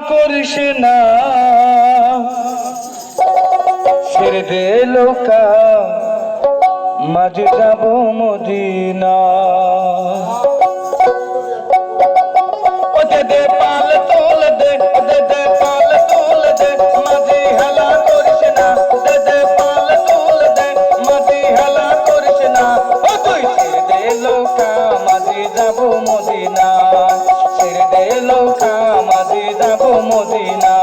করিস না, ছেড়ে দে লোকা মাঝে যাব মদিনা। ও দে দে পাল তোল দে, দে দে পাল তোল দে, মাঝে হেলা করিস না, দে দে পাল তোল দে, মাঝে হেলা করিস না। ও তুই ছেড়ে দে লোকা মাঝে যাব মদিনা, ছেড়ে দে লোকা মাঝে যাব মদিনা।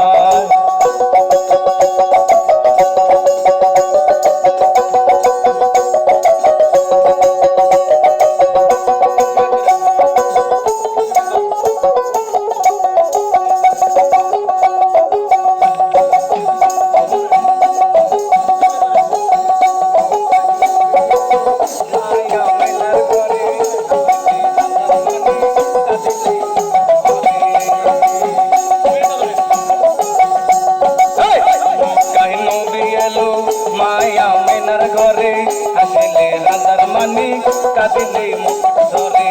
মায়া মেনার ঘরে আসিলে হাজার মানি কাঁদিলে মুখ ধরে।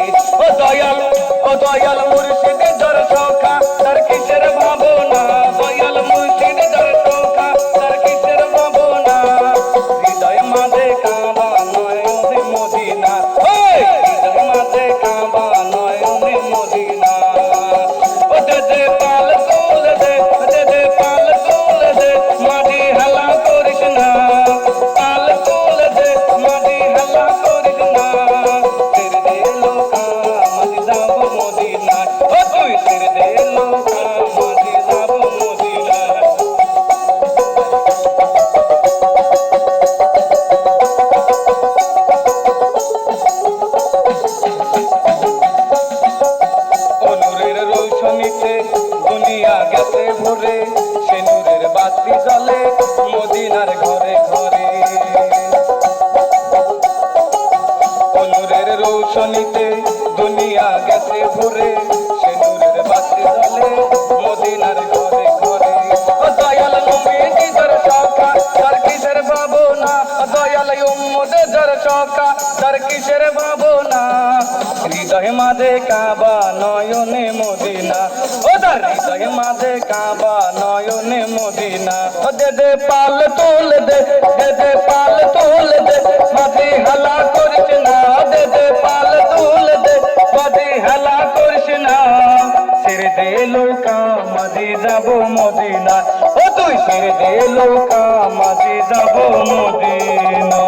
ও দয়াল মুর্শিদ জর সখা তার কিসের ভাবনা, দয়াল মুর্শিদ জর সখা তার কিসের ভাবনা। হৃদয় মাঝে কাবা নয়নে মদিনা, হৃদয় মাঝে কাবা নয়নে মদিনা। ও দে দে পাল তোল দে, দে দে পাল তোল দে, মাঝি হেলা করিস না, পাল তোল দে, মাঝি হেলা করিস না। ছেড়ে দে লোকা মাঝি যাব মদিনা, ও তুই ছেড়ে দে লোকা মাঝি যাব মদিনা। নূরের রৌশনীতে দুনিয়া গেছে ভরে, সে নূরের বাতি জ্বলে মদিনার ঘরে ঘরে। নূরের রৌশনীতে দুনিয়া গেছে ভরে, সে নূরের বাতি জ্বলে মদিনার ঘরে ঘরে। ও দয়াল নবীজি জর সখা তার কিসের ভাবনা, দয়াল উম্মত জর সখা তার কিসের ভাবনা। হৃদয় মাঝে কাবা নয়নে মদিনা, ও তার হৃদয় মাঝে কাবা নয়নে মদিনা। ও দে দে পাল তোল দে, দে দে পাল তোল দে, মাঝে হেলা করিস না, দে দে পাল তোল দে, মাঝে হেলা করিস না। ছেড়ে দে লোকা মাঝে যাব মদিনা, ও তুই ছেড়ে দে লোকা মাঝে যাব মদিনা।